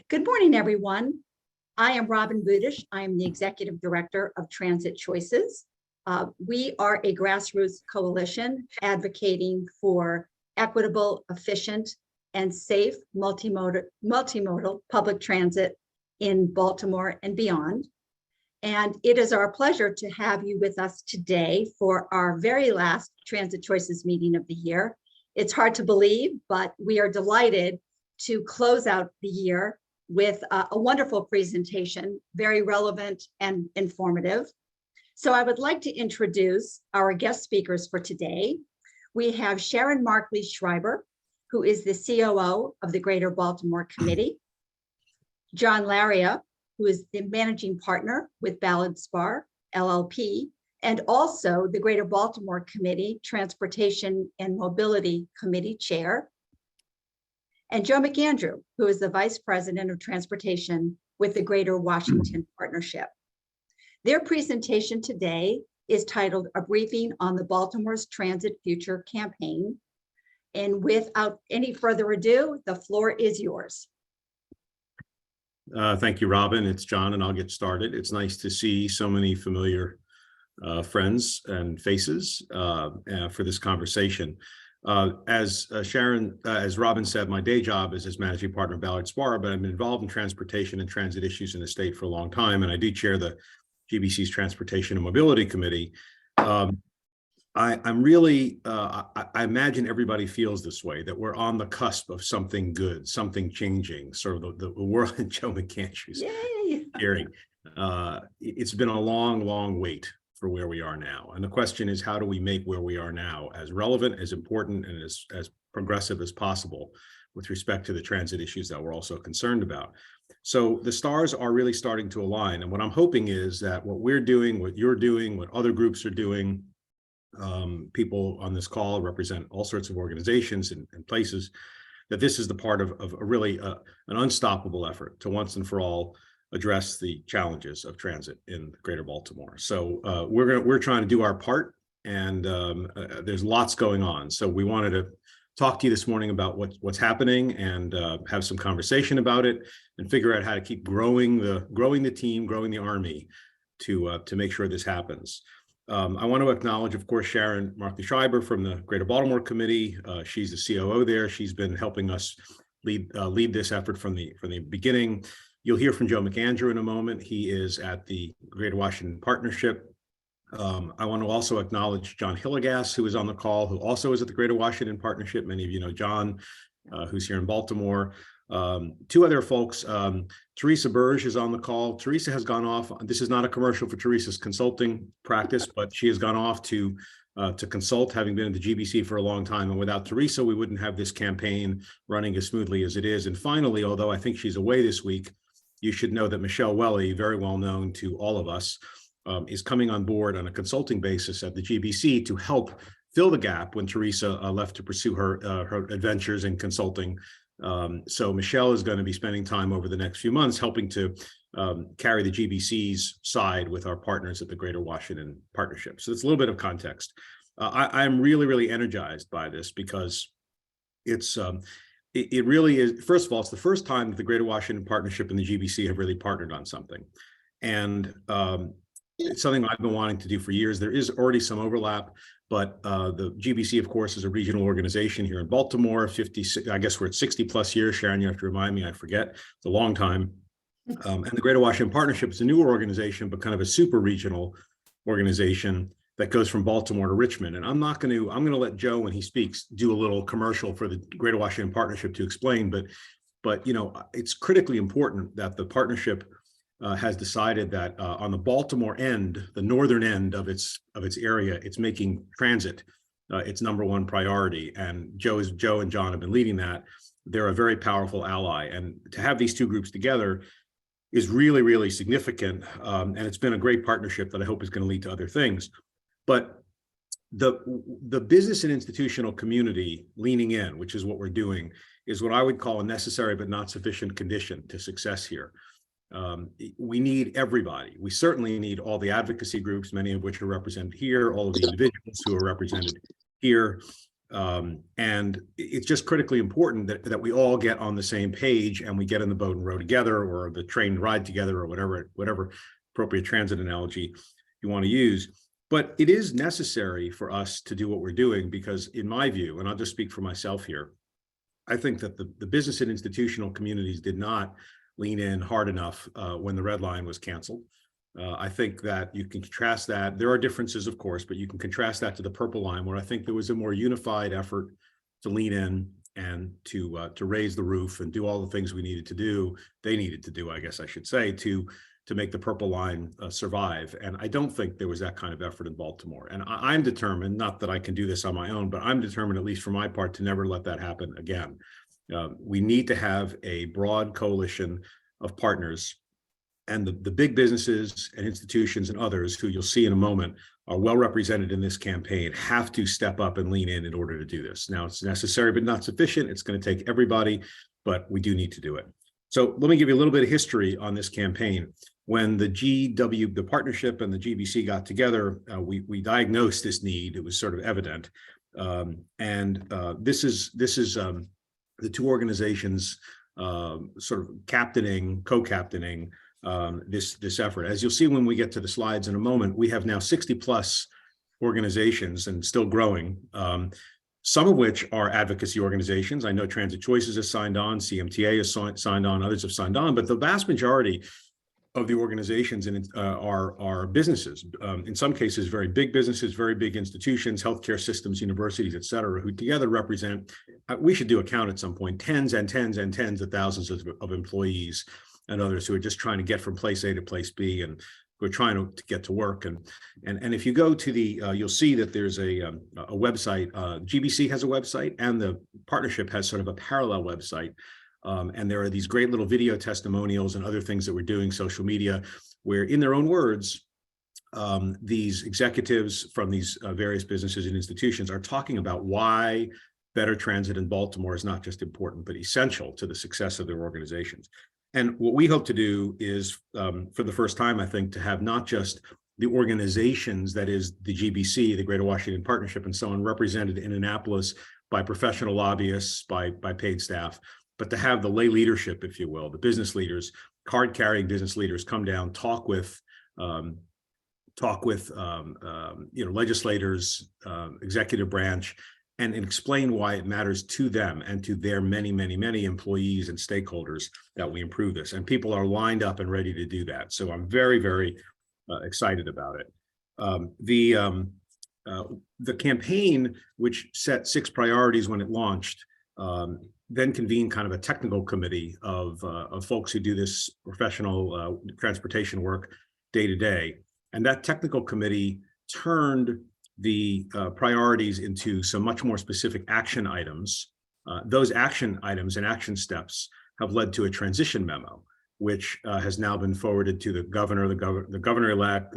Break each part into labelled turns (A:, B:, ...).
A: Good morning, everyone. I am Robin Budish. I am the Executive Director of Transit Choices. We are a grassroots coalition advocating for equitable, efficient, and safe multimodal public transit in Baltimore and beyond. And it is our pleasure to have you with us today for our very last Transit Choices meeting of the year. It's hard to believe, but we are delighted to close out the year with a wonderful presentation, very relevant and informative. So I would like to introduce our guest speakers for today. We have Sharon Markley Schreiber, who is the COO of the Greater Baltimore Committee, John Laria, who is the managing partner with Ballard Spahr, LLP, and also the Greater Baltimore Committee Transportation and Mobility Committee Chair, and Joe McAndrew, who is the Vice President of Transportation with the Greater Washington Partnership. Their presentation today is titled A Briefing on the Baltimore's Transit Future Campaign. And without any further ado, the floor is yours.
B: Thank you, Robin. It's John, and I'll get started. It's nice to see so many familiar friends and faces for this conversation. As Sharon, as Robin said, my day job is as managing partner of Ballard Spahr, but I've been involved in transportation and transit issues in the state for a long time, and I do chair the GBC's Transportation and Mobility Committee. I'm really, I imagine everybody feels this way, that we're on the cusp of something good, something changing, sort of the world that Joe McAndrew's hearing. It's been a long, long wait for where we are now. And the question is, how do we make where we are now as relevant, as important, and as progressive as possible with respect to the transit issues that we're also concerned about? So the stars are really starting to align. And what I'm hoping is that what we're doing, what you're doing, what other groups are doing, people on this call represent all sorts of organizations and places, that this is the part of a really an unstoppable effort to once and for all address the challenges of transit in Greater Baltimore. So we're trying to do our part, and there's lots going on. So we wanted to talk to you this morning about what's happening and have some conversation about it and figure out how to keep growing the team, growing the army to make sure this happens. I want to acknowledge, of course, Sharon Markley Schreiber from the Greater Baltimore Committee. She's the COO there. She's been helping us lead this effort from the beginning. You'll hear from Joe McAndrew in a moment. He is at the Greater Washington Partnership. I want to also acknowledge John Hillegas, who is on the call, who also is at the Greater Washington Partnership. Many of you know John, who's here in Baltimore. Two other folks, Teresa Burge is on the call. Teresa has gone off. This is not a commercial for Teresa's consulting practice, but she has gone off to consult, having been at the GBC for a long time. And without Teresa, we wouldn't have this campaign running as smoothly as it is. And finally, although I think she's away this week, you should know that Michelle Welly, very well known to all of us, is coming on board on a consulting basis at the GBC to help fill the gap when Teresa left to pursue her adventures in consulting. So Michelle is going to be spending time over the next few months helping to carry the GBC's side with our partners at the Greater Washington Partnership. So it's a little bit of context. I'm really, really energized by this because it really is, first of all, it's the first time that the Greater Washington Partnership and the GBC have really partnered on something. And it's something I've been wanting to do for years. There is already some overlap, but the GBC, of course, is a regional organization here in Baltimore, 50, I guess we're at 60 plus years. Sharon, you have to remind me, I forget. It's a long time. And the Greater Washington Partnership is a newer organization, but kind of a super regional organization that goes from Baltimore to Richmond. And I'm going to let Joe, when he speaks, do a little commercial for the Greater Washington Partnership to explain, but you know, it's critically important that the partnership has decided that on the Baltimore end, the northern end of its area, it's making transit its number one priority. And Joe and John have been leading that. They're a very powerful ally, and to have these two groups together is really, really significant. And it's been a great partnership that I hope is going to lead to other things. But the business and institutional community leaning in, which is what we're doing, is what I would call a necessary but not sufficient condition to success here. We need everybody. We certainly need all the advocacy groups, many of which are represented here, all of the individuals who are represented here. And it's just critically important that we all get on the same page and we get in the boat and row together, or the train ride together, or whatever appropriate transit analogy you want to use. But it is necessary for us to do what we're doing, because in my view, and I'll just speak for myself here, I think that the business and institutional communities did not lean in hard enough when the red line was canceled. I think that you can contrast that. There are differences, of course, but you can contrast that to the purple line, where I think there was a more unified effort to lean in and to raise the roof and do all the things we needed to do. They needed to do, I guess I should say, to make the purple line survive. And I don't think there was that kind of effort in Baltimore. And I'm determined, not that I can do this on my own, but I'm determined, at least for my part, to never let that happen again. We need to have a broad coalition of partners, and the big businesses and institutions and others, who you'll see in a moment are well represented in this campaign, have to step up and lean in order to do this. Now, it's necessary but not sufficient. It's going to take everybody, but we do need to do it. So let me give you a little bit of history on this campaign. When the partnership and the GBC got together, we diagnosed this need. It was sort of evident. This is the two organizations sort of co-captaining this effort. As you'll see when we get to the slides in a moment, we have now 60 plus organizations, and still growing, some of which are advocacy organizations. I know Transit Choices has signed on, CMTA has signed on, others have signed on, but the vast majority of the organizations are businesses, in some cases very big businesses, very big institutions, healthcare systems, universities, et cetera, who together represent, we should do a count at some point, tens and tens and tens of thousands of employees and others who are just trying to get from place A to place B, and who are trying to get to work. And if you go to the, you'll see that there's a website. GBC has a website, and the partnership has sort of a parallel website. And there are these great little video testimonials and other things that we're doing, social media, where, in their own words, these executives from these various businesses and institutions are talking about why better transit in Baltimore is not just important, but essential to the success of their organizations. And what we hope to do is, for the first time, I think, to have not just the organizations, that is the GBC, the Greater Washington Partnership, and so on, represented in Annapolis by professional lobbyists, by paid staff, but to have the lay leadership, if you will, the business leaders, card-carrying business leaders, come down, talk with legislators, executive branch, and explain why it matters to them and to their many, many, many employees and stakeholders that we improve this. And people are lined up and ready to do that. So I'm very, very excited about it. The campaign, which set 6 priorities when it launched, then convened kind of a technical committee of folks who do this professional transportation work day to day. And that technical committee turned the priorities into some much more specific action items. Those action items and action steps have led to a transition memo, which has now been forwarded to the governor, the governor-elect,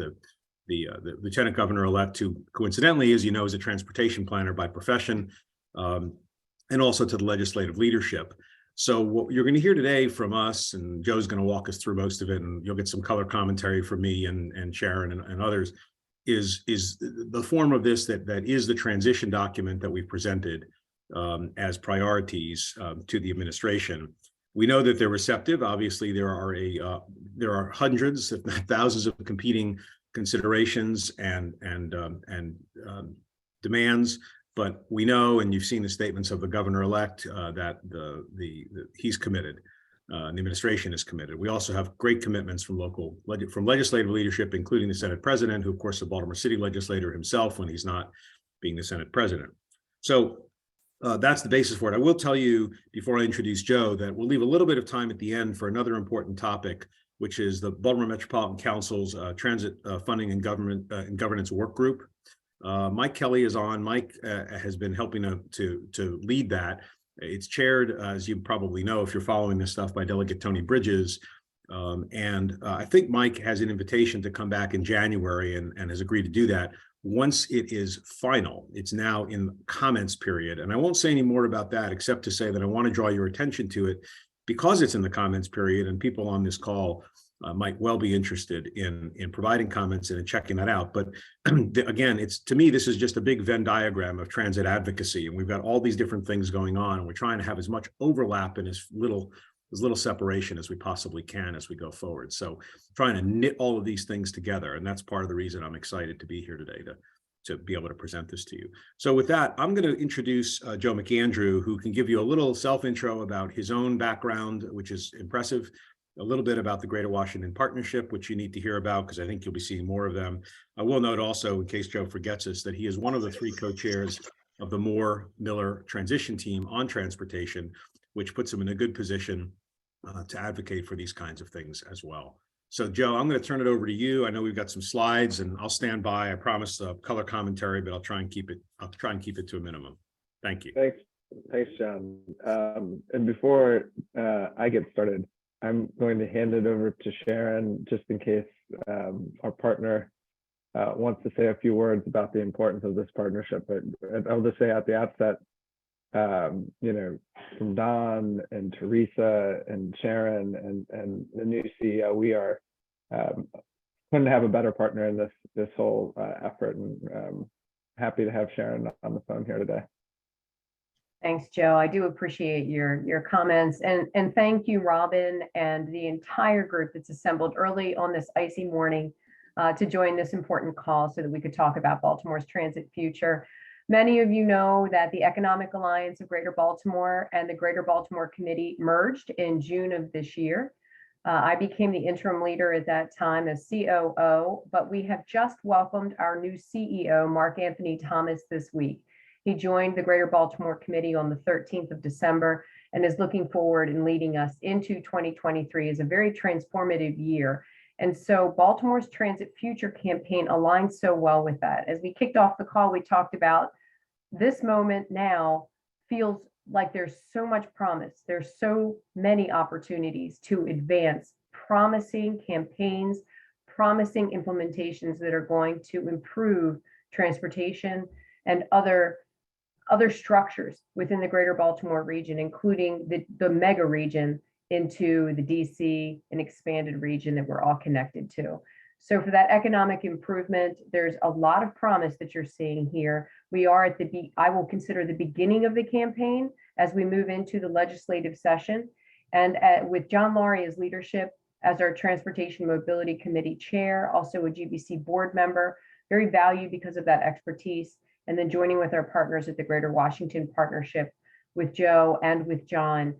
B: the lieutenant governor-elect, who coincidentally, as you know, is a transportation planner by profession, and also to the legislative leadership. So what you're going to hear today from us, and Joe's going to walk us through most of it, and you'll get some color commentary from me and Sharon and others, is the form of this that is the transition document that we've presented as priorities to the administration. We know that they're receptive. Obviously, there are hundreds, if not thousands, of competing considerations and demands. But we know, and you've seen the statements of the governor-elect, that he's committed. The administration is committed. We also have great commitments from legislative leadership, including the Senate president, who, of course, is a Baltimore City legislator himself when he's not being the Senate president. So that's the basis for it. I will tell you, before I introduce Joe, that we'll leave a little bit of time at the end for another important topic, which is the Baltimore Metropolitan Council's transit funding and governance work group. Mike Kelly is on. Mike has been helping to lead that. It's chaired, as you probably know, if you're following this stuff, by Delegate Tony Bridges. I think Mike has an invitation to come back in January and has agreed to do that. Once it is final, it's now in comments period. And I won't say any more about that, except to say that I want to draw your attention to it, because it's in the comments period and people on this call might well be interested in providing comments and in checking that out. But again, to me, this is just a big Venn diagram of transit advocacy, and we've got all these different things going on, and we're trying to have as much overlap and as little separation as we possibly can as we go forward. So trying to knit all of these things together, and that's part of the reason I'm excited to be here today to be able to present this to you. So with that, I'm going to introduce Joe McAndrew, who can give you a little self-intro about his own background, which is impressive, a little bit about the Greater Washington Partnership, which you need to hear about, because I think you'll be seeing more of them. I will note also, in case Joe forgets us, that he is one of the 3 co-chairs of the Moore-Miller transition team on transportation, which puts him in a good position to advocate for these kinds of things as well. So Joe, I'm going to turn it over to you. I know we've got some slides, and I'll stand by. I promise color commentary, but I'll try and keep it to a minimum. Thank you.
C: Thanks, John. And before I get started, I'm going to hand it over to Sharon, just in case our partner wants to say a few words about the importance of this partnership. But I'll just say at the outset, from Don and Teresa and Sharon and the new CEO, we are couldn't have a better partner in this whole effort, and happy to have Sharon on the phone here today.
D: Thanks, Joe. I do appreciate your comments, and thank you, Robin, and the entire group that's assembled early on this icy morning to join this important call so that we could talk about Baltimore's transit future. Many of you know that the Economic Alliance of Greater Baltimore and the Greater Baltimore Committee merged in June of this year. I became the interim leader at that time as COO, but we have just welcomed our new CEO, Mark Anthony Thomas, this week. He joined the Greater Baltimore Committee on the 13th of December and is looking forward and leading us into 2023 as a very transformative year. And so Baltimore's Transit Future campaign aligns so well with that. As we kicked off the call, we talked about this moment now feels like there's so much promise. There's so many opportunities to advance promising campaigns, promising implementations that are going to improve transportation and other structures within the Greater Baltimore region, including the mega region into the DC and expanded region that we're all connected to. So for that economic improvement, there's a lot of promise that you're seeing here. We are at I will consider the beginning of the campaign as we move into the legislative session. And with John Laria's leadership as our Transportation Mobility Committee chair, also a GBC board member, very valued because of that expertise. And then joining with our partners at the Greater Washington Partnership with Joe and with John,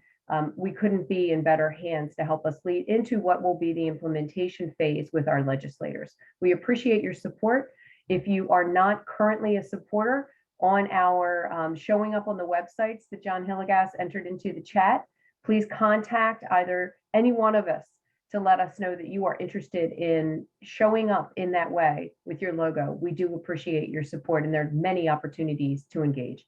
D: we couldn't be in better hands to help us lead into what will be the implementation phase with our legislators. We appreciate your support. If you are not currently a supporter on our showing up on the websites that John Hillegas entered into the chat, please contact either any one of us to let us know that you are interested in showing up in that way with your logo. We do appreciate your support, and there are many opportunities to engage.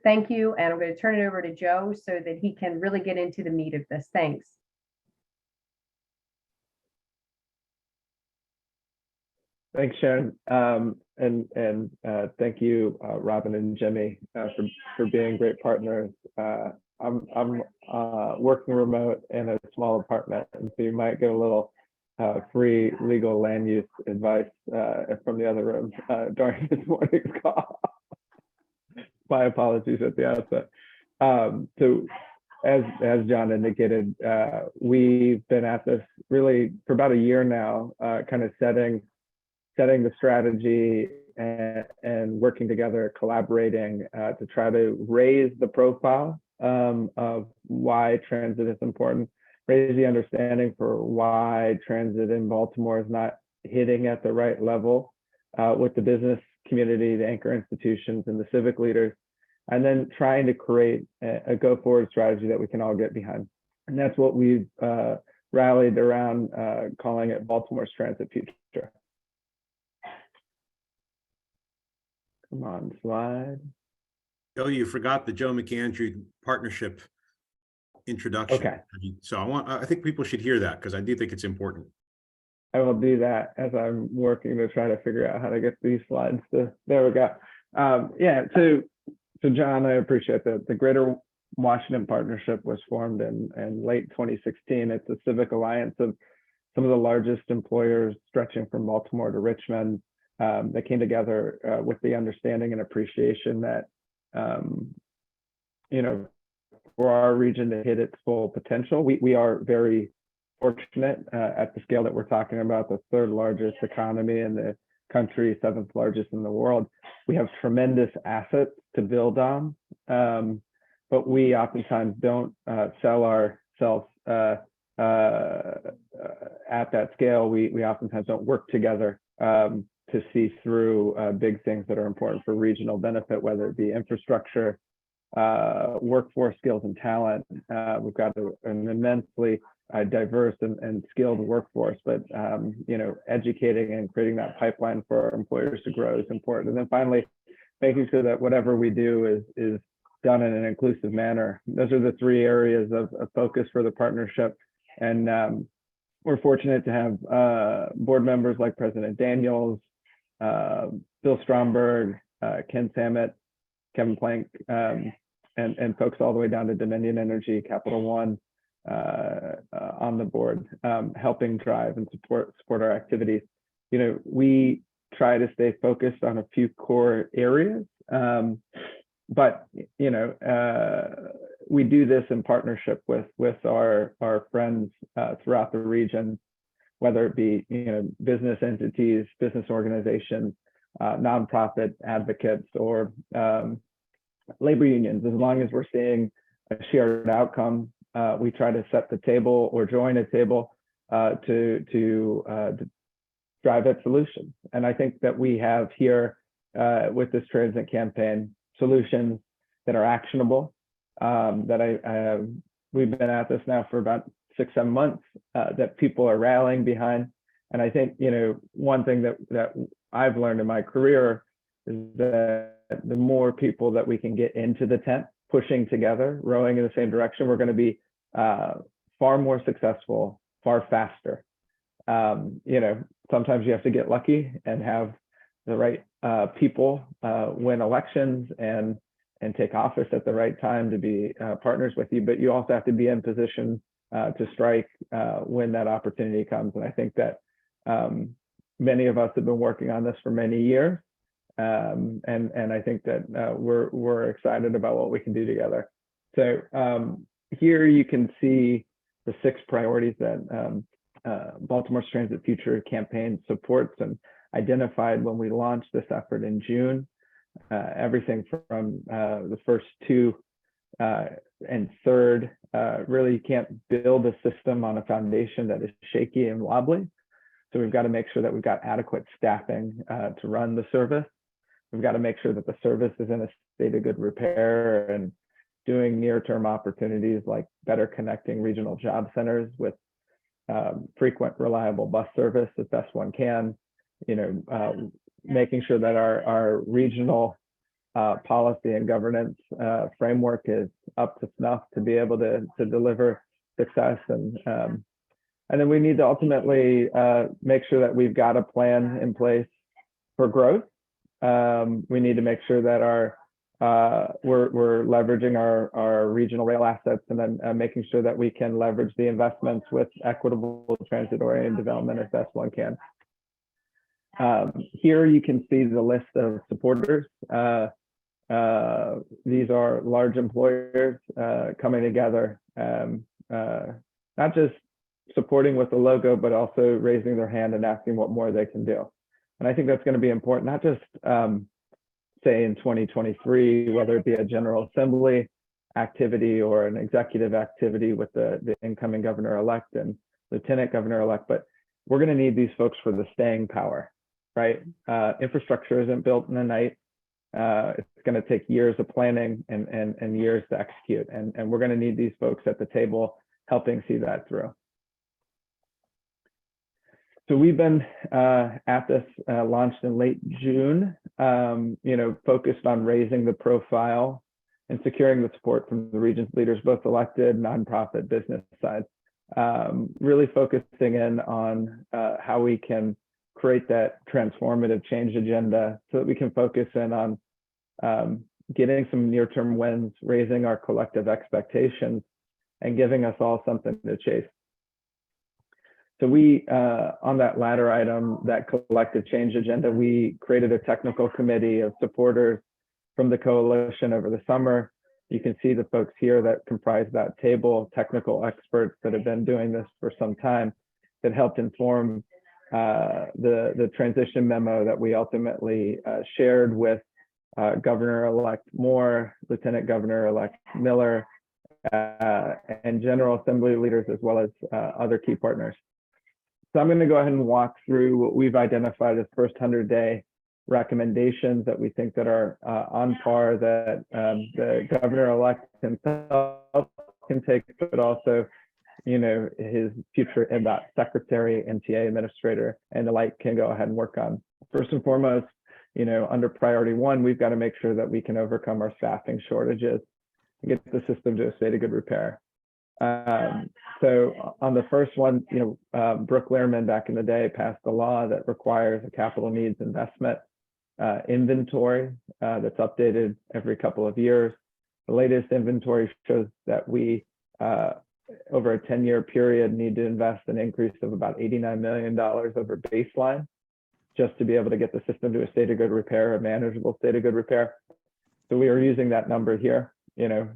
D: Thank you, and I'm going to turn it over to Joe so that he can really get into the meat of this. Thanks.
C: Thanks, Sharon, and thank you, Robin and Jimmy, for being great partners. I'm working remote in a small apartment, and so you might get a little free legal land use advice from the other room during this morning's call. My apologies at the outset. So as John indicated, we've been at this really for about a year now, kind of setting the strategy and working together, collaborating to try to raise the profile of why transit is important, raise the understanding for why transit in Baltimore is not hitting at the right level with the business community, the anchor institutions, and the civic leaders, and then trying to create a go-forward strategy that we can all get behind. And that's what we've rallied around, calling it Baltimore's Transit Future. Come on, slide.
B: Oh, you forgot the Joe McAndrew partnership introduction.
C: Okay.
B: So I think people should hear that, because I do think it's important.
C: I will do that as I'm working to try to figure out how to get these slides to, there we go. Yeah, so John, I appreciate that. The Greater Washington Partnership was formed in late 2016. It's a civic alliance of some of the largest employers stretching from Baltimore to Richmond. That came together with the understanding and appreciation that, for our region to hit its full potential, we are very fortunate at the scale that we're talking about, the third largest economy in the country, seventh largest in the world. We have tremendous assets to build on, but we oftentimes don't sell ourselves at that scale. We oftentimes don't work together to see through big things that are important for regional benefit, whether it be infrastructure, workforce skills and talent. We've got an immensely diverse and skilled workforce, but educating and creating that pipeline for our employers to grow is important. And then finally, making sure that whatever we do is done in an inclusive manner. Those are the three areas of focus for the partnership. And we're fortunate to have board members like President Daniels, Bill Stromberg, Ken Samet, Kevin Plank, and folks all the way down to Dominion Energy, Capital One on the board, helping drive and support our activities. We try to stay focused on a few core areas, but we do this in partnership with our friends throughout the region, whether it be business entities, business organizations, nonprofit advocates, or labor unions. As long as we're seeing a shared outcome, we try to set the table or join a table to drive at solutions. And I think that we have here with this transit campaign solutions that are actionable. We've been at this now for about 6-7 months, that people are rallying behind. And I think one thing that I've learned in my career is that the more people that we can get into the tent, pushing together, rowing in the same direction, we're going to be far more successful, far faster. Sometimes you have to get lucky and have the right people win elections and take office at the right time to be partners with you, but you also have to be in position to strike when that opportunity comes. And I think that many of us have been working on this for many years. And I think that we're excited about what we can do together. So here you can see the 6 priorities that Baltimore's Transit Future campaign supports and identified when we launched this effort in June. Everything from the first 2 and third, really you can't build a system on a foundation that is shaky and wobbly. So we've got to make sure that we've got adequate staffing to run the service. We've got to make sure that the service is in a state of good repair and doing near-term opportunities like better connecting regional job centers with frequent, reliable bus service as best one can. Making sure that our regional policy and governance framework is up to snuff to be able to deliver success. And then we need to ultimately make sure that we've got a plan in place for growth. We need to make sure that we're leveraging our regional rail assets, and then making sure that we can leverage the investments with equitable transit-oriented development as best one can. Here you can see the list of supporters. These are large employers coming together, not just supporting with the logo, but also raising their hand and asking what more they can do. And I think that's going to be important, not just say in 2023, whether it be a General Assembly activity or an executive activity with the incoming governor-elect and lieutenant governor-elect, but we're going to need these folks for the staying power, right? Infrastructure isn't built in a night. It's going to take years of planning and years to execute. And we're going to need these folks at the table helping see that through. So we've been at this, launched in late June, focused on raising the profile and securing the support from the region's leaders, both elected, nonprofit, business side, really focusing in on how we can create that transformative change agenda so that we can focus in on getting some near-term wins, raising our collective expectations, and giving us all something to chase. So we, on that latter item, that collective change agenda, we created a technical committee of supporters from the coalition over the summer. You can see the folks here that comprise that table, technical experts that have been doing this for some time, that helped inform the transition memo that we ultimately shared with Governor-elect Moore, Lieutenant Governor-elect Miller, and General Assembly leaders, as well as other key partners. So I'm going to go ahead and walk through what we've identified as first 100-day recommendations that we think that are on par, that the governor-elect himself can take, but also, you know, his future MDOT secretary, MTA administrator, and the like can go ahead and work on. First and foremost, you know, under priority one, we've got to make sure that we can overcome our staffing shortages and get the system to a state of good repair. So on the first one, you know, Brooke Lehrman back in the day passed a law that requires a capital needs investment inventory that's updated every couple of years. The latest inventory shows that we, over a 10-year period, need to invest an increase of about $89 million over baseline, just to be able to get the system to a state of good repair, a manageable state of good repair. So we are using that number here, you know,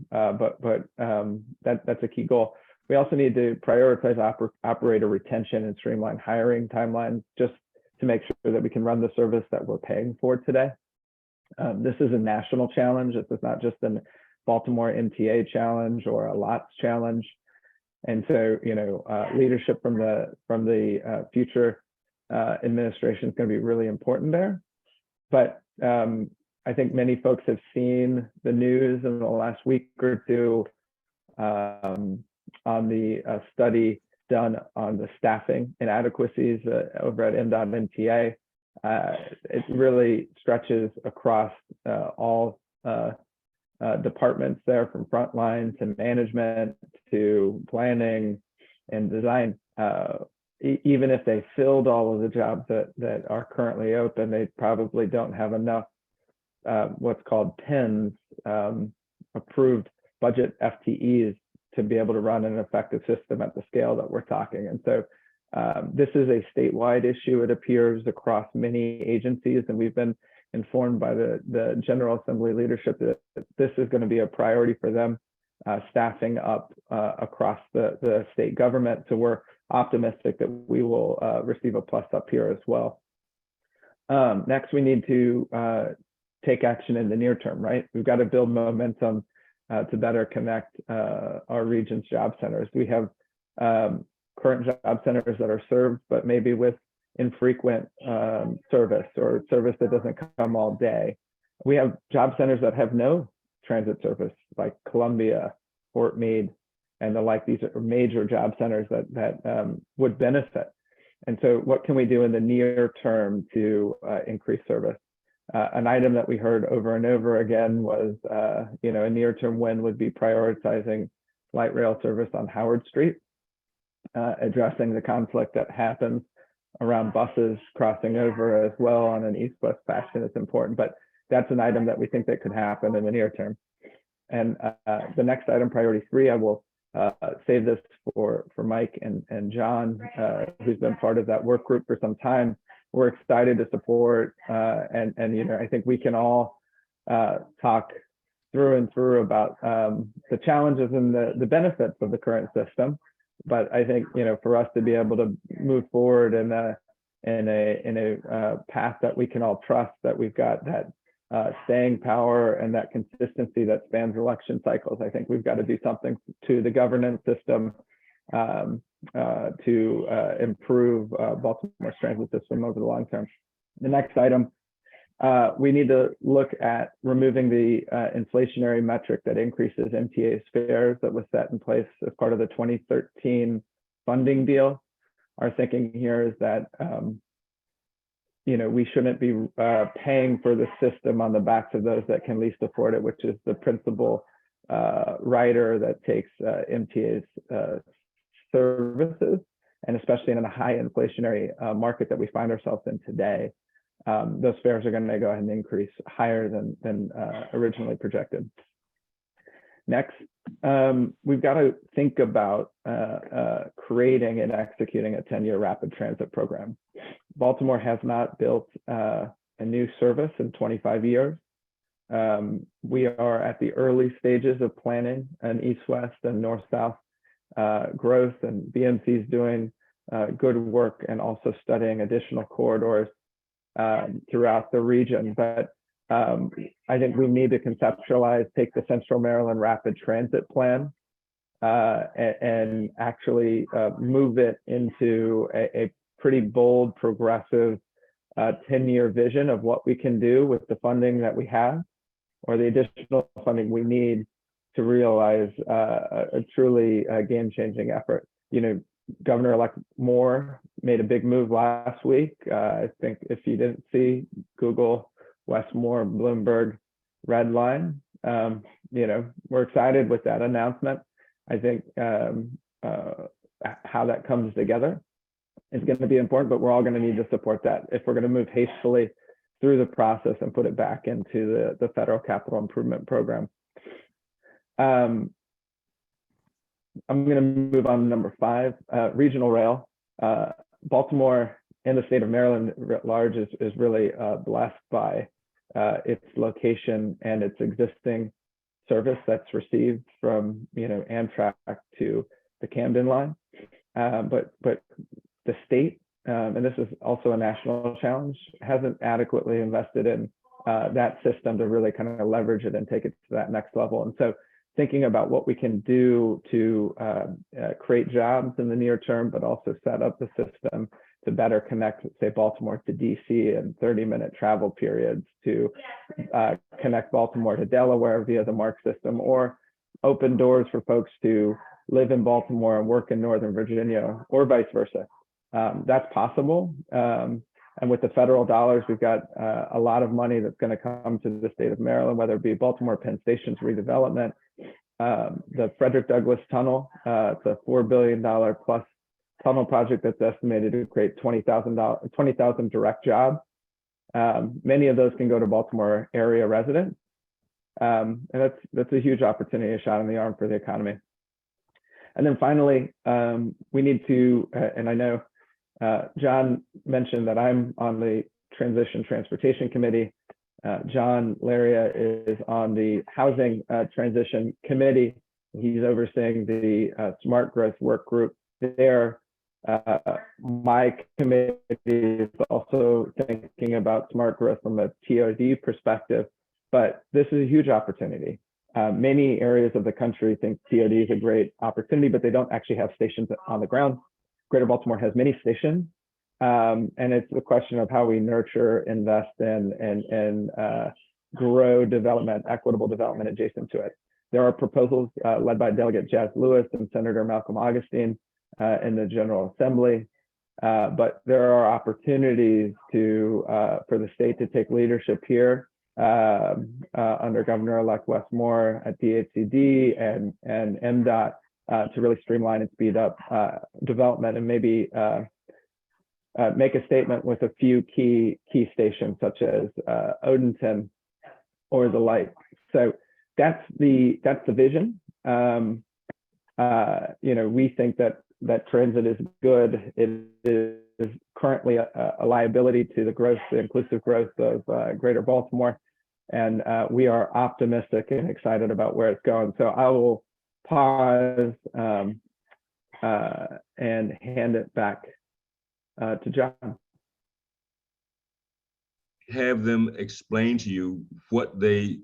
C: that's a key goal. We also need to prioritize operator retention and streamline hiring timelines, just to make sure that we can run the service that we're paying for today. This is a national challenge. This is not just a Baltimore MTA challenge or a LOTS challenge. And so, you know, leadership from the future administration is going to be really important there. But I think many folks have seen the news in the last week or two on the study done on the staffing inadequacies over at MDOT MTA. It really stretches across all departments there, from frontline to management to planning and design. Even if they filled all of the jobs that are currently open, they probably don't have enough what's called PINs, approved budget FTEs, to be able to run an effective system at the scale that we're talking. And so this is a statewide issue, it appears, across many agencies, and we've been informed by the General Assembly leadership that this is going to be a priority for them, staffing up across the state government. So we're optimistic that we will receive a plus up here as well. Next, we need to take action in the near term, right? We've got to build momentum to better connect our region's job centers. We have current job centers that are served, but maybe with infrequent service, or service that doesn't come all day. We have job centers that have no transit service, like Columbia, Fort Meade, and the like. These are major job centers that would benefit. And so what can we do in the near term to increase service? An item that we heard over and over again was, you know, a near-term win would be prioritizing light rail service on Howard Street, addressing the conflict that happens around buses crossing over as well on an east-west fashion is important, but that's an item that we think that could happen in the near term. And the next item, priority 3, I will save this for Mike and John, who's been part of that work group for some time. We're excited to support, and you know, I think we can all talk through and through about the challenges and the benefits of the current system. But I think, you know, for us to be able to move forward in a path that we can all trust, that we've got that staying power and that consistency that spans election cycles, I think we've got to do something to the governance system to improve Baltimore's transit system over the long term. The next item, we need to look at removing the inflationary metric that increases MTA's fares that was set in place as part of the 2013 funding deal. Our thinking here is that you know, we shouldn't be paying for the system on the backs of those that can least afford it, which is the principal rider that takes MTA's services, and especially in a high inflationary market that we find ourselves in today, those fares are going to go ahead and increase higher than originally projected. Next, we've got to think about creating and executing a 10-year rapid transit program. Baltimore has not built a new service in 25 years. We are at the early stages of planning an east-west and north-south growth, and BMC is doing good work and also studying additional corridors throughout the region. But I think we need to conceptualize, take the Central Maryland Rapid Transit Plan and actually move it into a pretty bold, progressive 10-year vision of what we can do with the funding that we have, or the additional funding we need to realize a truly game-changing effort. You know, Governor-elect Moore made a big move last week. I think if you didn't see, Google Westmore Bloomberg red line. You know, we're excited with that announcement. I think how that comes together is going to be important, but we're all going to need to support that if we're going to move hastily through the process and put it back into the federal capital improvement program. I'm going to move on to number 5, regional rail. Baltimore and the state of Maryland writ large is really blessed by its location and its existing service that's received from, you know, Amtrak to the Camden line. But the state, and this is also a national challenge, hasn't adequately invested in that system to really kind of leverage it and take it to that next level. And so thinking about what we can do to create jobs in the near term, but also set up the system to better connect, say, Baltimore to DC in 30-minute travel periods, to connect Baltimore to Delaware via the MARC system, or open doors for folks to live in Baltimore and work in Northern Virginia, or vice versa. That's possible. And with the federal dollars, we've got a lot of money that's going to come to the state of Maryland, whether it be Baltimore Penn Station's redevelopment, the Frederick Douglass Tunnel. It's a $4 billion plus tunnel project that's estimated to create 20,000 direct jobs. Many of those can go to Baltimore area residents. And that's a huge opportunity, a shot in the arm for the economy. And then finally, we need to, and I know John mentioned that I'm on the Transition Transportation Committee. John Laria is on the Housing Transition Committee. He's overseeing the Smart Growth Work Group there. My committee is also thinking about smart growth from a TOD perspective, but this is a huge opportunity. Many areas of the country think TOD is a great opportunity, but they don't actually have stations on the ground. Greater Baltimore has many stations, and it's the question of how we nurture, invest in, and grow development, equitable development adjacent to it. There are proposals led by Delegate Jazz Lewis and Senator Malcolm Augustine in the General Assembly, but there are opportunities for the state to take leadership here under Governor-elect Wes Moore at DHCD and MDOT to really streamline and speed up development, and maybe make a statement with a few key stations such as Odenton or the like. So that's the vision. You know, we think that transit is good. It is currently a liability to the growth, the inclusive growth of Greater Baltimore, and we are optimistic and excited about where it's going. So I will pause and hand it back to John.
E: Have them explain to you what they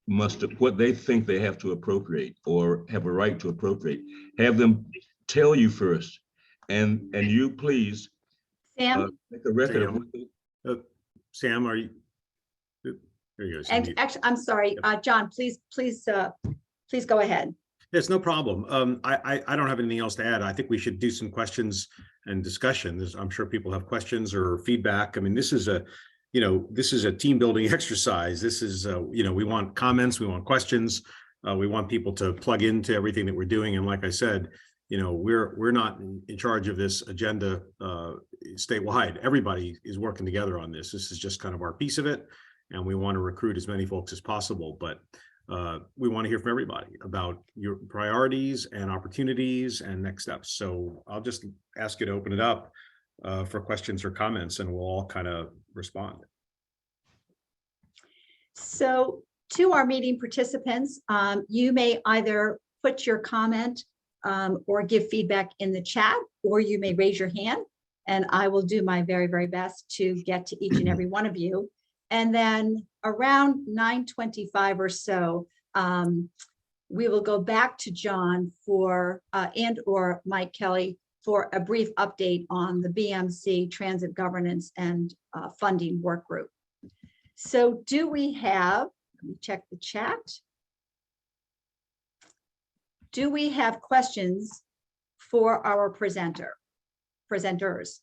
E: think they have to appropriate or have a right to appropriate. Have them tell you first, and you please
A: Sam,
E: make a record of what they,
B: Sam, are you? There you go.
A: and actually, I'm sorry, John, please go ahead.
B: There's no problem. I don't have anything else to add. I think we should do some questions and discussion. I'm sure people have questions or feedback. I mean, this is a team building exercise. This is, we want comments, we want questions, we want people to plug into everything that we're doing. And like I said, we're not in charge of this agenda statewide. Everybody is working together on this. This is just kind of our piece of it, and we want to recruit as many folks as possible. But we want to hear from everybody about your priorities and opportunities and next steps. So I'll just ask you to open it up for questions or comments, and we'll all kind of respond.
A: So to our meeting participants, you may either put your comment or give feedback in the chat, or you may raise your hand, and I will do my very, very best to get to each and every one of you. And then around 9:25 or so, we will go back to John for and or Mike Kelly for a brief update on the BMC Transit Governance and Funding Work Group. So do we have, let me check the chat. Do we have questions for our presenters?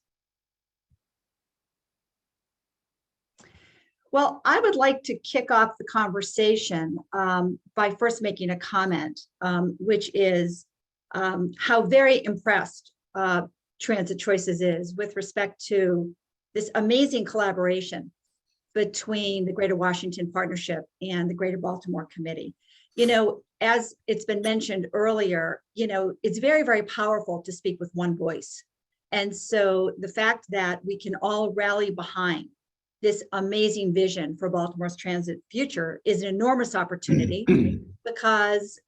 A: Well, I would like to kick off the conversation by first making a comment, which is how very impressed Transit Choices is with respect to this amazing collaboration between the Greater Washington Partnership and the Greater Baltimore Committee. You know, as it's been mentioned earlier, you know, it's very, very powerful to speak with one voice. And so the fact that we can all rally behind this amazing vision for Baltimore's transit future is an enormous opportunity because,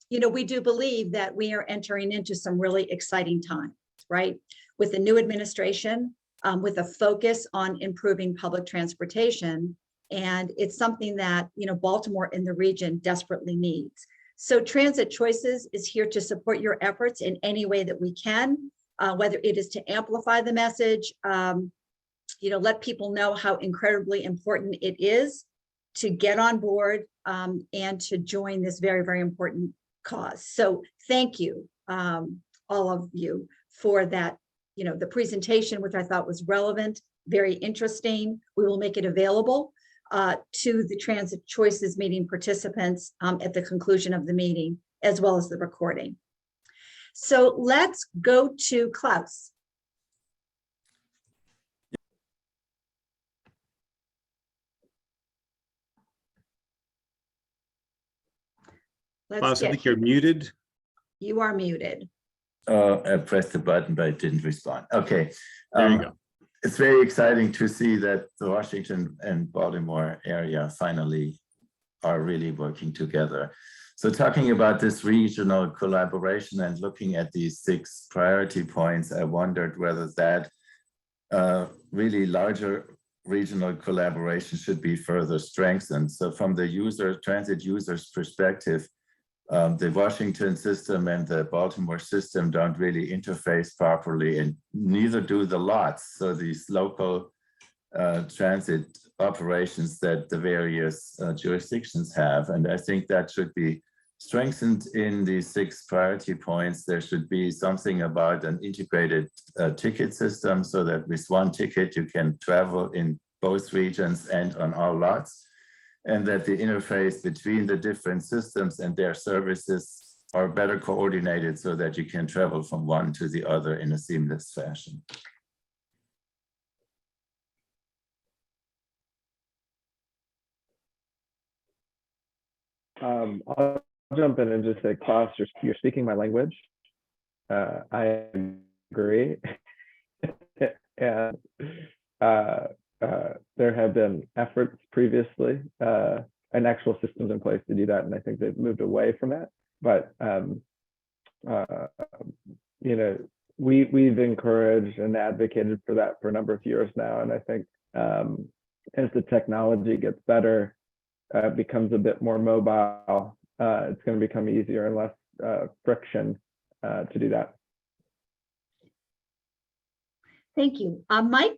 A: you know, we do believe that we are entering into some really exciting times, right? With the new administration, with a focus on improving public transportation. And it's something that, you know, Baltimore and the region desperately needs. So Transit Choices is here to support your efforts in any way that we can, whether it is to amplify the message, you know, let people know how incredibly important it is to get on board and to join this very, very important cause. So thank you, all of you, for that, you know, the presentation, which I thought was relevant, very interesting. We will make it available to the Transit Choices meeting participants at the conclusion of the meeting, as well as the recording. So let's go to Klaus.
B: Klaus, I think you're muted.
A: You are muted.
F: I pressed the button, but it didn't respond. Okay.
B: There you go.
F: It's very exciting to see that the Washington and Baltimore area finally are really working together. So talking about this regional collaboration and looking at these 6 priority points, I wondered whether that really larger regional collaboration should be further strengthened. So from the transit user's perspective, the Washington system and the Baltimore system don't really interface properly, and neither do the lots. So these local transit operations that the various jurisdictions have. And I think that should be strengthened in the 6 priority points. There should be something about an integrated ticket system so that with one ticket you can travel in both regions and on all lots, and that the interface between the different systems and their services are better coordinated so that you can travel from one to the other in a seamless fashion.
C: I'll jump in and just say, Klaus, you're speaking my language. I agree. And there have been efforts previously and actual systems in place to do that, and I think they've moved away from that. But you know, we've encouraged and advocated for that for a number of years now, and I think as the technology gets better, becomes a bit more mobile, it's going to become easier and less friction to do that.
A: Thank you. Mike?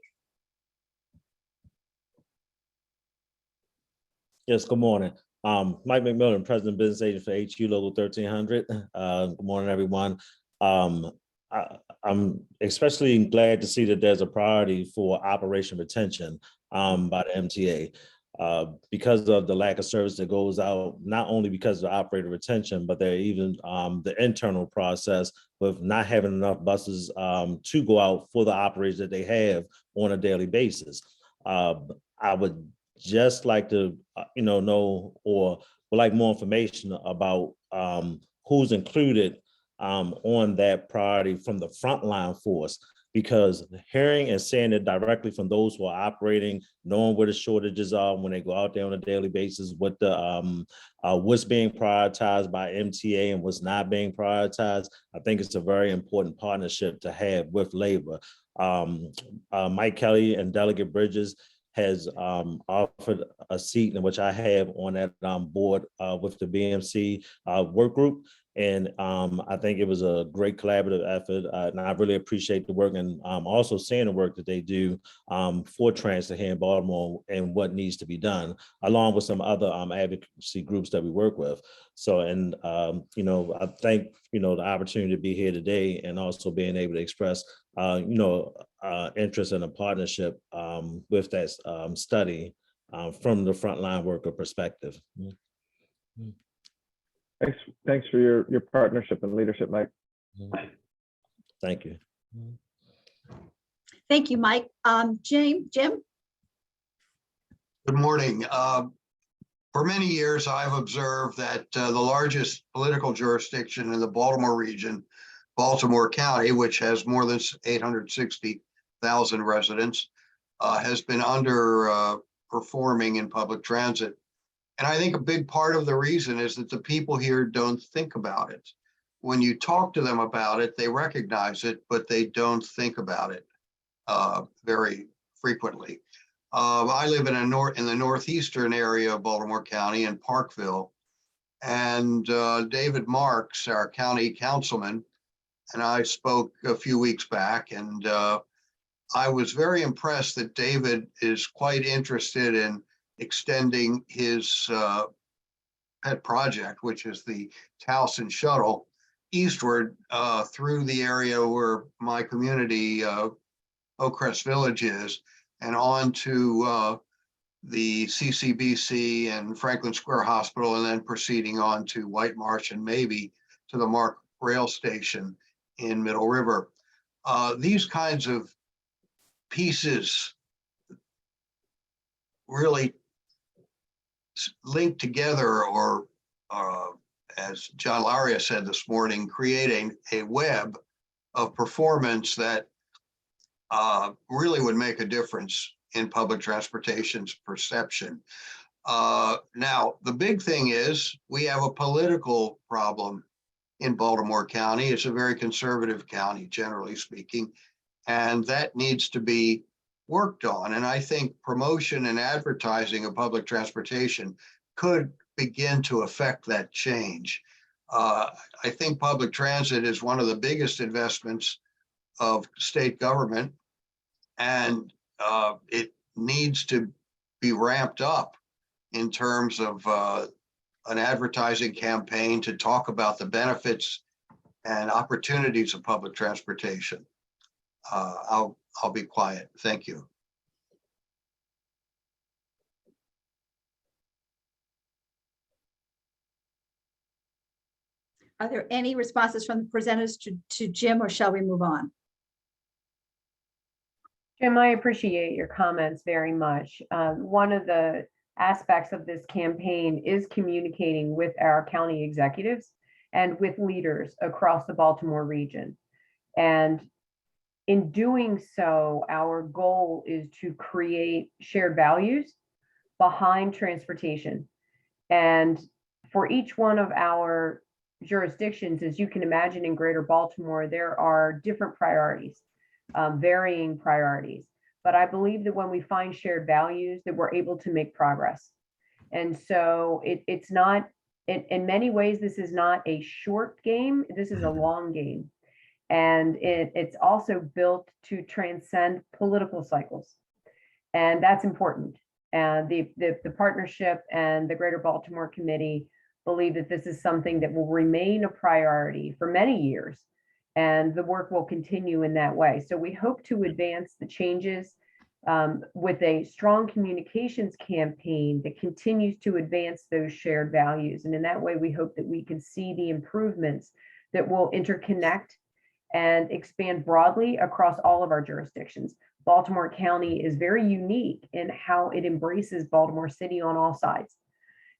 G: Yes, good morning. Mike McMillan, President Business Agent for HU Local 1300. Good morning, everyone. I'm especially glad to see that there's a priority for operation retention by the MTA because of the lack of service that goes out, not only because of operator retention, but there even the internal process with not having enough buses to go out for the operators that they have on a daily basis. I would just like to, know or would like more information about who's included on that priority from the frontline force, because hearing and seeing it directly from those who are operating, knowing where the shortages are when they go out there on a daily basis, what the what's being prioritized by MTA and what's not being prioritized, I think it's a very important partnership to have with labor. Mike Kelly and Delegate Bridges has offered a seat in which I have on that board with the BMC work group. And I think it was a great collaborative effort, and I really appreciate the work and also seeing the work that they do for transit here in Baltimore and what needs to be done, along with some other advocacy groups that we work with. So, and you know, I thank the opportunity to be here today and also being able to express interest in a partnership with that study from the frontline worker perspective.
C: Thanks for your partnership and leadership, Mike.
G: Thank you.
A: Thank you, Mike. Jim?
H: Good morning. For many years, I've observed that the largest political jurisdiction in the Baltimore region, Baltimore County, which has more than 860,000 residents, has been underperforming in public transit. And I think a big part of the reason is that the people here don't think about it. When you talk to them about it, they recognize it, but they don't think about it very frequently. I live in the northeastern area of Baltimore County in Parkville, and David Marks, our county councilman, and I spoke a few weeks back, and I was very impressed that David is quite interested in extending his pet project, which is the Towson Shuttle, eastward through the area where my community, Oakcrest Village, is, and on to the CCBC and Franklin Square Hospital, and then proceeding on to White Marsh and maybe to the Mark Rail Station in Middle River. These kinds of pieces really linked together, or as John Laria said this morning, creating a web of performance that really would make a difference in public transportation's perception. Now, the big thing is we have a political problem in Baltimore County. It's a very conservative county, generally speaking, and that needs to be worked on. And I think promotion and advertising of public transportation could begin to affect that change. I think public transit is one of the biggest investments of state government, and it needs to be ramped up in terms of an advertising campaign to talk about the benefits and opportunities of public transportation. I'll be quiet. Thank you.
A: Are there any responses from the presenters to Jim, or shall we move on?
D: Jim, I appreciate your comments very much. One of the aspects of this campaign is communicating with our county executives and with leaders across the Baltimore region. And in doing so, our goal is to create shared values behind transportation. And for each one of our jurisdictions, as you can imagine, in Greater Baltimore, there are different priorities, varying priorities. But I believe that when we find shared values, that we're able to make progress. And so it's not, in many ways, this is not a short game, this is a long game. And it's also built to transcend political cycles. And that's important. And the partnership and the Greater Baltimore Committee believe that this is something that will remain a priority for many years. And the work will continue in that way. So we hope to advance the changes with a strong communications campaign that continues to advance those shared values. And in that way, we hope that we can see the improvements that will interconnect and expand broadly across all of our jurisdictions. Baltimore County is very unique in how it embraces Baltimore City on all sides.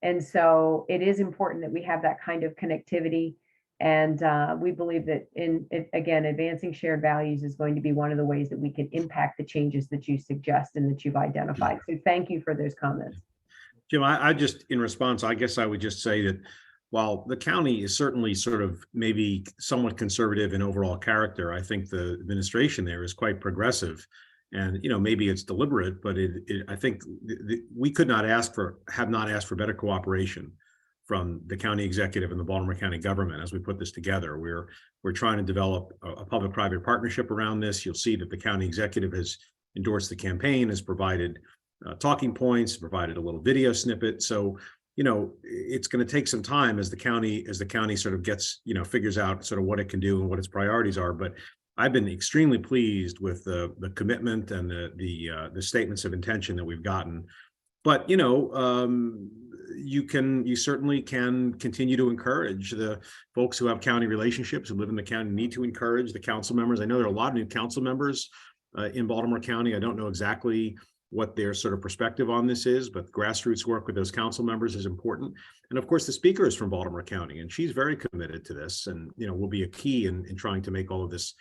D: And so it is important that we have that kind of connectivity. And we believe that again, advancing shared values is going to be one of the ways that we can impact the changes that you suggest and that you've identified. So thank you for those comments.
B: Jim, I just, in response, I guess I would just say that while the county is certainly sort of maybe somewhat conservative in overall character, I think the administration there is quite progressive. And, you know, maybe it's deliberate, but I think we could not have not asked for better cooperation from the county executive and the Baltimore County government as we put this together. We're trying to develop a public-private partnership around this. You'll see that the county executive has endorsed the campaign, has provided talking points, provided a little video snippet. So, you know, it's going to take some time as the county sort of gets, you know, figures out sort of what it can do and what its priorities are. But I've been extremely pleased with the commitment and the statements of intention that we've gotten. But, you know, you certainly can continue to encourage the folks who have county relationships, who live in the county, need to encourage the council members. I know there are a lot of new council members in Baltimore County. I don't know exactly what their sort of perspective on this is, but grassroots work with those council members is important. And of course, the speaker is from Baltimore County, and she's very committed to this, and, you know, will be a key in trying to make all of this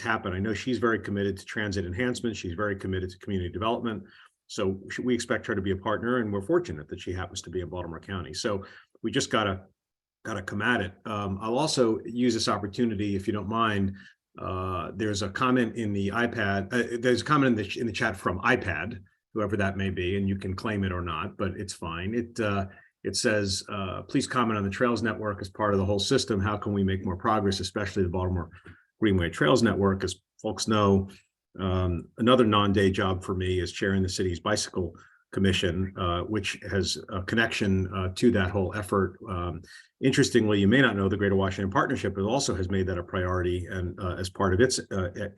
B: happen. I know she's very committed to transit enhancement. She's very committed to community development. So we expect her to be a partner, and we're fortunate that she happens to be in Baltimore County. So we just gotta come at it. I'll also use this opportunity, if you don't mind. There's a comment in the iPad. There's a comment in the chat from iPad, whoever that may be, and you can claim it or not, but it's fine. It says, please comment on the Trails Network as part of the whole system. How can we make more progress, especially the Baltimore Greenway Trails Network? As folks know, another non-day job for me is chairing the city's bicycle commission, which has a connection to that whole effort. Interestingly, you may not know, the Greater Washington Partnership also has made that a priority, and as part of its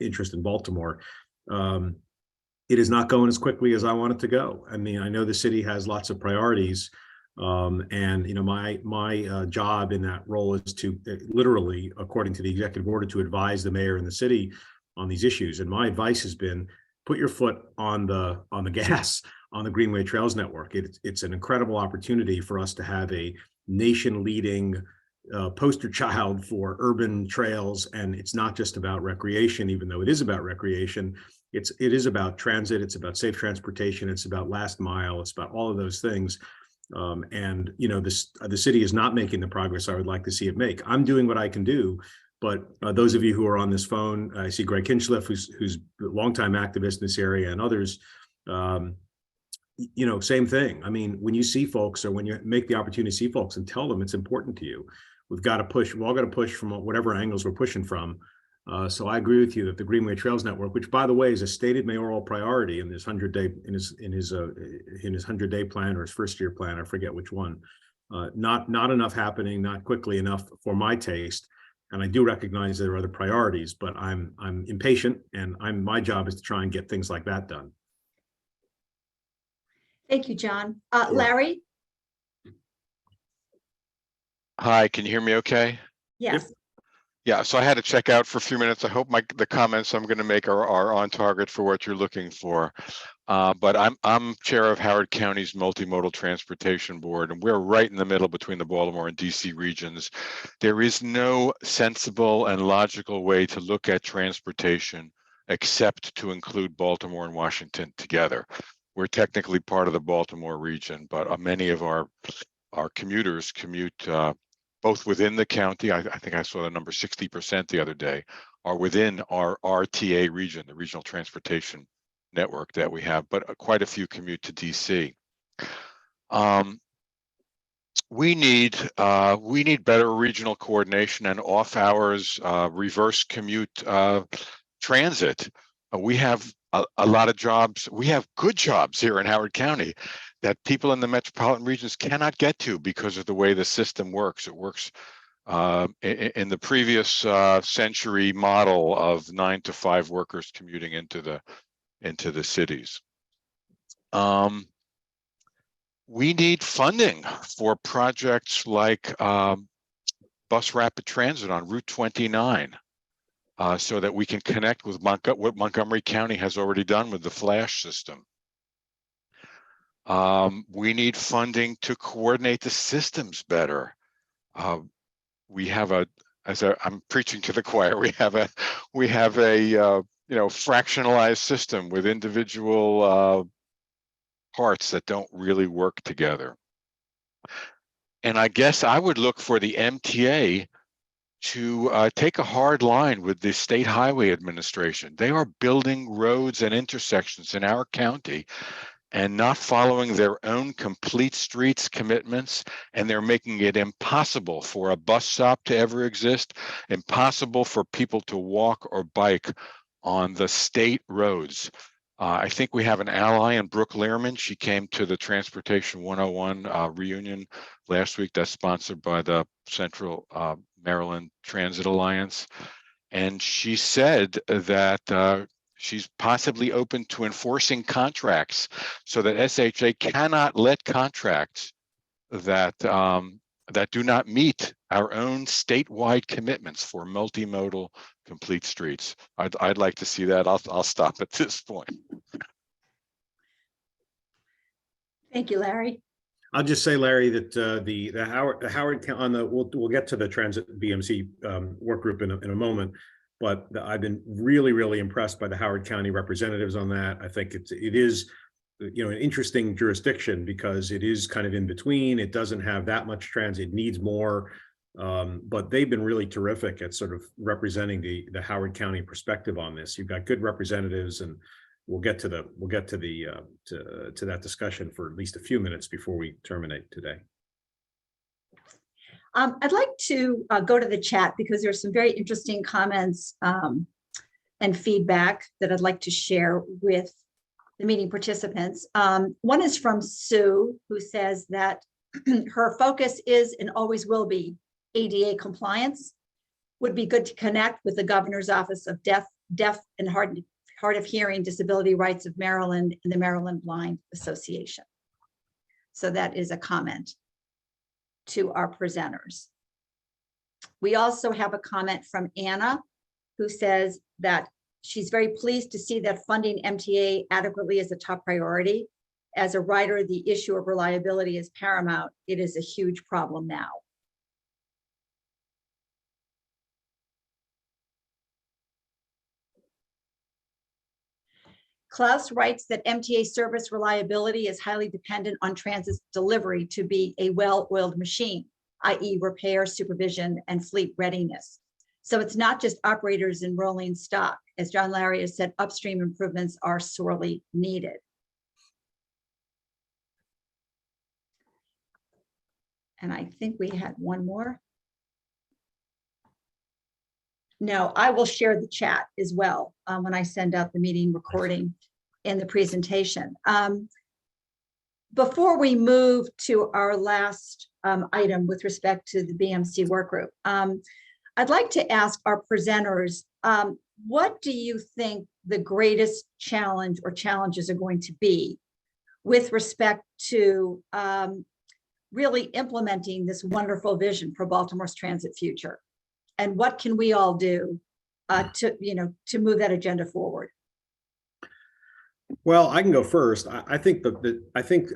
B: interest in Baltimore. It is not going as quickly as I want it to go. I mean, I know the city has lots of priorities, and, you know, my job in that role is to literally, according to the executive order, to advise the mayor and the city on these issues. And my advice has been, put your foot on the gas on the Greenway Trails Network. It's an incredible opportunity for us to have a nation-leading poster child for urban trails. And it's not just about recreation, even though it is about recreation. It is about transit. It's about safe transportation. It's about last mile. It's about all of those things. And, you know, the city is not making the progress I would like to see it make. I'm doing what I can do. But those of you who are on this phone, I see Greg Kinchliff, who's a longtime activist in this area, and others, you know, same thing. I mean, when you see folks, or when you make the opportunity to see folks and tell them it's important to you, we've got to push. We've all got to push from whatever angles we're pushing from. So I agree with you that the Greenway Trails Network, which, by the way, is a stated mayoral priority in this 100-day in his 100-day plan, or his first-year plan, I forget which one. Not enough happening, not quickly enough for my taste. And I do recognize there are other priorities, but I'm impatient, and my job is to try and get things like that done.
A: Thank you, John.
B: Sure.
A: Larry?
I: Hi, can you hear me okay?
A: Yes.
I: Yeah, so I had to check out for a few minutes. I hope the comments I'm going to make are on target for what you're looking for. But I'm chair of Howard County's Multimodal Transportation Board, and we're right in the middle between the Baltimore and DC regions. There is no sensible and logical way to look at transportation except to include Baltimore and Washington together. We're technically part of the Baltimore region, but many of our commuters commute both within the county. I think I saw the number 60% the other day are within our RTA region, the regional transportation network that we have, but quite a few commute to DC. We need better regional coordination and off hours reverse commute transit. We have a lot of jobs. We have good jobs here in Howard County that people in the metropolitan regions cannot get to because of the way the system works. It works in the previous century model of 9 to 5 workers commuting into the cities. We need funding for projects like bus rapid transit on Route 29 so that we can connect with what Montgomery County has already done with the Flash system. We need funding to coordinate the systems better. We have I'm preaching to the choir. We have a fractionalized system with individual parts that don't really work together. And I guess I would look for the MTA to take a hard line with the State Highway Administration. They are building roads and intersections in our county and not following their own complete streets commitments, and they're making it impossible for a bus stop to ever exist, impossible for people to walk or bike on the state roads. I think we have an ally in Brooke Lehrman. She came to the Transportation 101 reunion last week that's sponsored by the Central Maryland Transit Alliance. And she said that she's possibly open to enforcing contracts so that SHA cannot let contracts that that do not meet our own statewide commitments for multimodal complete streets. I'd like to see that. I'll stop at this point.
A: Thank you, Larry.
B: I'll just say, Larry, that the Howard on the we'll get to the transit BMC work group in a moment, but I've been really impressed by the Howard County representatives on that. I think it is an interesting jurisdiction because it is kind of in between. It doesn't have that much transit, it needs more, but they've been really terrific at sort of representing the Howard County perspective on this. You've got good representatives, and we'll get to that discussion for at least a few minutes before we terminate today.
A: I'd like to go to the chat because there's some very interesting comments and feedback that I'd like to share with the meeting participants. One is from Sue, who says that her focus is and always will be ADA compliance. Would be good to connect with the Governor's Office of Deaf and Hard of Hearing Disability Rights of Maryland and the Maryland Blind Association. So that is a comment to our presenters. We also have a comment from Anna, who says that she's very pleased to see that funding MTA adequately is a top priority. As a writer, the issue of reliability is paramount. It is a huge problem now. Klaus writes that MTA service reliability is highly dependent on transit delivery to be a well-oiled machine, i.e. repair, supervision, and fleet readiness. So it's not just operators in rolling stock. As John Laria has said, upstream improvements are sorely needed. And I think we had one more. No, I will share the chat as well when I send out the meeting recording and the presentation. Before we move to our last item with respect to the BMC work group, I'd like to ask our presenters, what do you think the greatest challenge or challenges are going to be with respect to really implementing this wonderful vision for Baltimore's transit future? And what can we all do to move that agenda forward?
B: Well, I can go first. I think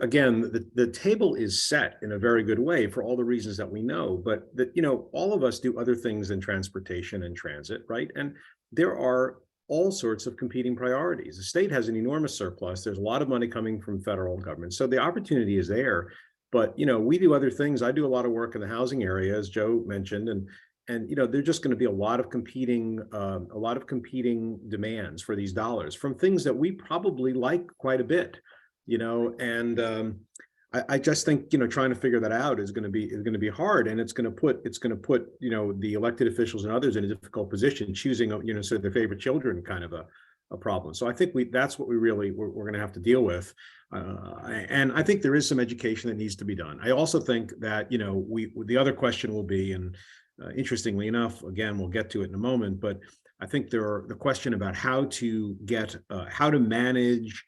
B: again the table is set in a very good way for all the reasons that we know. But all of us do other things in transportation and transit, right? And there are all sorts of competing priorities. The state has an enormous surplus. There's a lot of money coming from federal government, so the opportunity is there. But we do other things. I do a lot of work in the housing area, as Joe mentioned, and there's just going to be a lot of competing demands for these dollars from things that we probably like quite a bit, and I just think trying to figure that out is going to be hard, and it's going to put the elected officials and others in a difficult position, choosing sort of their favorite children kind of a problem. So I think that's what we're going to have to deal with, and I think there is some education that needs to be done. I also think that the other question will be, and interestingly enough, again, we'll get to it in a moment, but I think the question about how to manage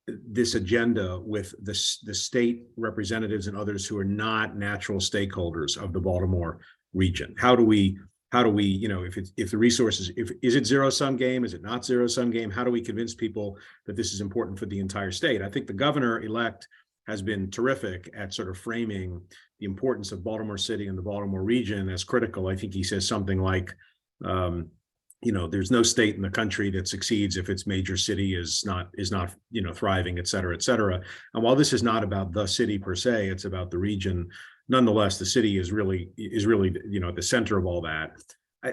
B: this agenda with the state representatives and others who are not natural stakeholders of the Baltimore region. How do we, if the resources, is it zero sum game? Is it not zero sum game? How do we convince people that this is important for the entire state? I think the governor-elect has been terrific at sort of framing the importance of Baltimore City and the Baltimore region as critical. I think he says something like, there's no state in the country that succeeds if its major city is not thriving, et cetera, et cetera. And while this is not about the city per se, it's about the region. Nonetheless, the city is really at the center of all that.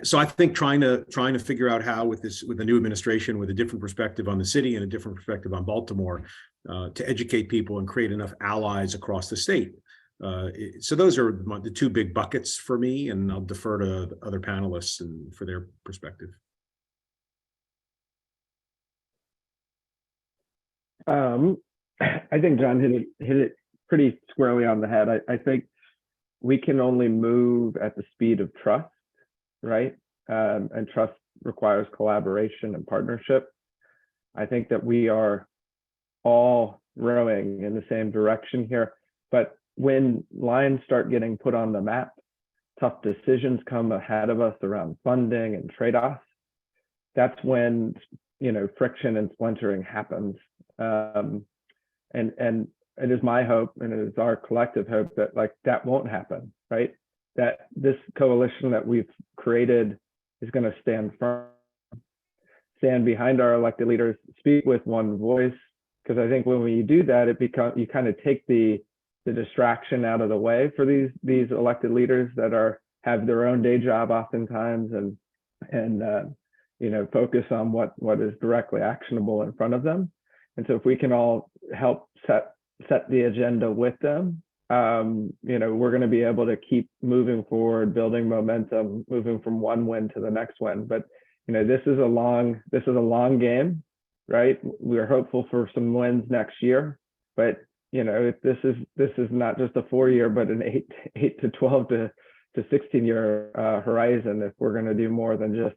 B: So I think trying to figure out how with the new administration, with a different perspective on the city and a different perspective on Baltimore, to educate people and create enough allies across the state. So those are the two big buckets for me, and I'll defer to the other panelists and for their perspective.
C: I think John hit it pretty squarely on the head. I think we can only move at the speed of trust, right? And trust requires collaboration and partnership. I think that we are all rowing in the same direction here, but when lines start getting put on the map, tough decisions come ahead of us around funding and trade-offs. That's when friction and splintering happens. And it is my hope, and it is our collective hope that that won't happen, right? That this coalition that we've created is going to stand firm, stand behind our elected leaders, speak with one voice. Because I think when you do that, you kind of take the distraction out of the way for these elected leaders that have their own day job oftentimes, and focus on what is directly actionable in front of them. And so if we can all help set the agenda with them, we're going to be able to keep moving forward, building momentum, moving from one win to the next win. But this is a long game, right? We're hopeful for some wins next year, but if this is not just a 4-year, but an 8 to 12 to 16-year horizon, if we're going to do more than just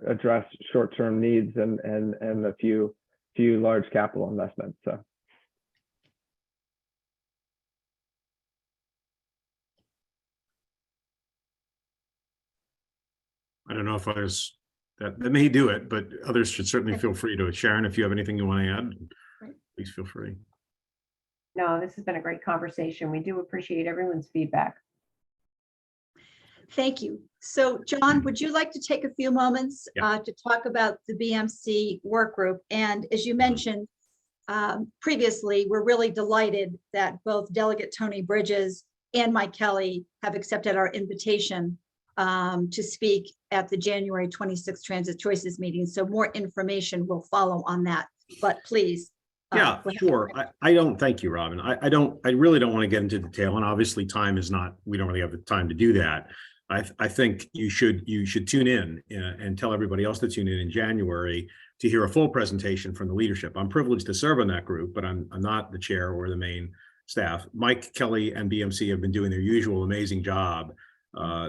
C: address short-term needs and a few large capital investments. So.
B: I don't know if others that may do it, but others should certainly feel free to. Sharon, if you have anything you want to add, please feel free.
D: No, this has been a great conversation. We do appreciate everyone's feedback.
A: Thank you. So, John, would you like to take a few moments to talk about the BMC work group? And as you mentioned previously, we're really delighted that both Delegate Tony Bridges and Mike Kelly have accepted our invitation to speak at the January 26th Transit Choices meeting. So more information will follow on that, but please.
B: Yeah, sure. Thank you, Robin. I really don't want to get into detail, and obviously we don't really have the time to do that. I think you should tune in and tell everybody else to tune in January to hear a full presentation from the leadership. I'm privileged to serve on that group, but I'm not the chair or the main staff. Mike Kelly and BMC have been doing their usual amazing job.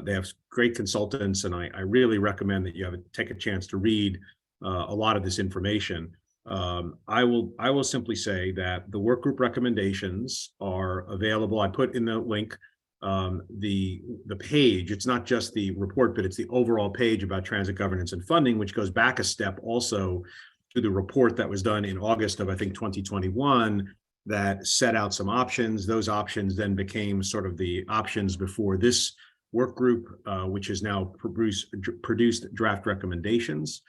B: They have great consultants, and I really recommend that you take a chance to read a lot of this information. I will simply say that the work group recommendations are available. I put in the link the page. It's not just the report, but it's the overall page about transit governance and funding, which goes back a step also to the report that was done in August of, I think, 2021, that set out some options. Those options then became sort of the options before this work group, which has now produced draft recommendations.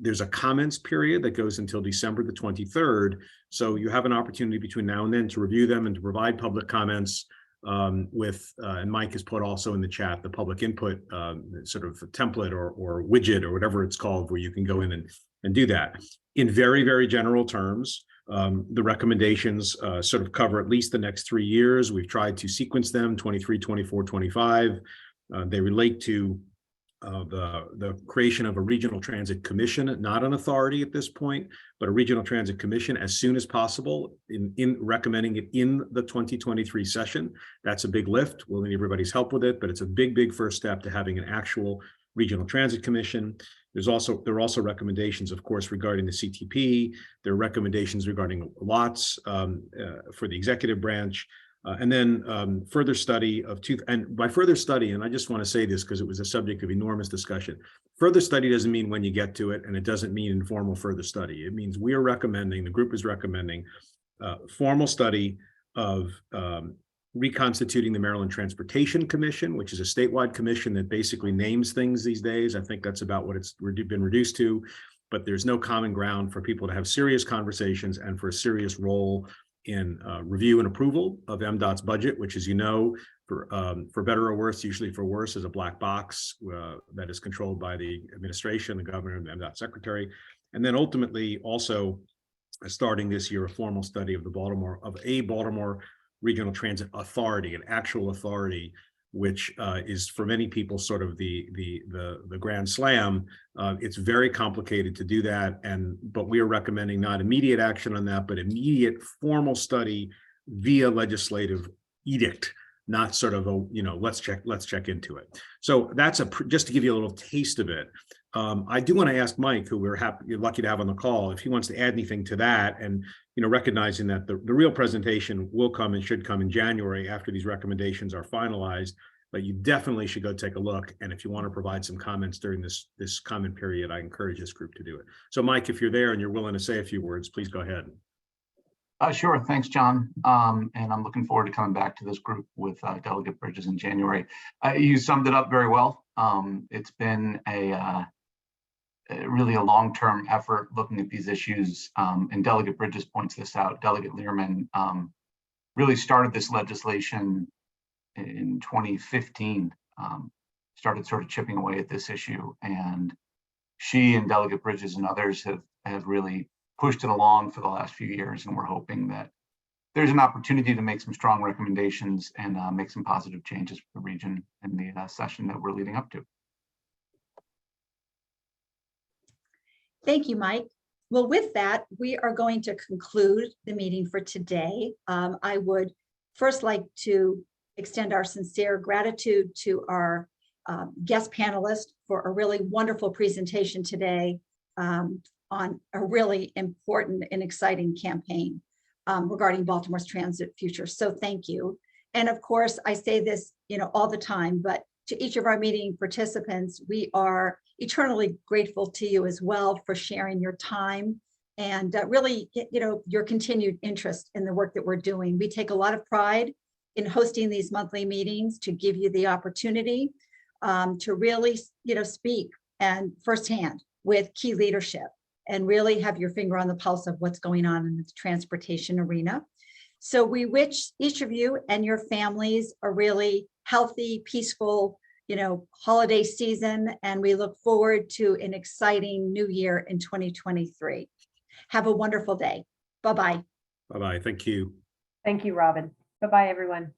B: There's a comments period that goes until December the 23rd. So you have an opportunity between now and then to review them and to provide public comments and Mike has put also in the chat the public input sort of template or widget or whatever it's called, where you can go in and do that. In very, very general terms, the recommendations sort of cover at least the next 3 years. We've tried to sequence them, 23, 24, 25. They relate to the creation of a regional transit commission, not an authority at this point, but a regional transit commission as soon as possible, in recommending it in the 2023 session. That's a big lift. We'll need everybody's help with it, but it's a big, big first step to having an actual regional transit commission. There are also recommendations, of course, regarding the CTP. There are recommendations regarding lots for the executive branch. And then further study of and by further study, and I just want to say this because it was a subject of enormous discussion. Further study doesn't mean when you get to it, and it doesn't mean informal further study. It means we are recommending, the group is recommending formal study of reconstituting the Maryland Transportation Commission, which is a statewide commission that basically names things these days. I think that's about what it's been reduced to, but there's no common ground for people to have serious conversations and for a serious role in review and approval of MDOT's budget, which, as you know, for better or worse, usually for worse, is a black box that is controlled by the administration, the governor, and the MDOT secretary. And then ultimately also starting this year, a formal study of a Baltimore Regional Transit Authority, an actual authority, which is for many people sort of the grand slam. It's very complicated to do that, but we are recommending not immediate action on that, but immediate formal study via legislative edict, not sort of a, let's check into it. So that's just to give you a little taste of it. I do want to ask Mike, who we're lucky to have on the call, if he wants to add anything to that, and recognizing that the real presentation will come and should come in January after these recommendations are finalized, but you definitely should go take a look. And if you want to provide some comments during this comment period, I encourage this group to do it. So Mike, if you're there and you're willing to say a few words, please go ahead.
J: Sure. Thanks, John. And I'm looking forward to coming back to this group with Delegate Bridges in January. You summed it up very well. It's been really a long-term effort looking at these issues, and Delegate Bridges points this out. Delegate Learman really started this legislation in 2015, started sort of chipping away at this issue, and she and Delegate Bridges and others have really pushed it along for the last few years, and we're hoping that there's an opportunity to make some strong recommendations and make some positive changes for the region in the session that we're leading up to.
A: Thank you, Mike. Well, with that, we are going to conclude the meeting for today. I would first like to extend our sincere gratitude to our guest panelists for a really wonderful presentation today on a really important and exciting campaign regarding Baltimore's transit future. So thank you. And of course, I say this, all the time, but to each of our meeting participants, we are eternally grateful to you as well for sharing your time and really, your continued interest in the work that we're doing. We take a lot of pride in hosting these monthly meetings to give you the opportunity to really, speak and firsthand with key leadership and really have your finger on the pulse of what's going on in the transportation arena. So we wish each of you and your families a really healthy, peaceful, holiday season, and we look forward to an exciting new year in 2023. Have a wonderful day. Bye-bye.
B: Bye-bye. Thank you.
D: Thank you, Robin. Bye-bye, everyone.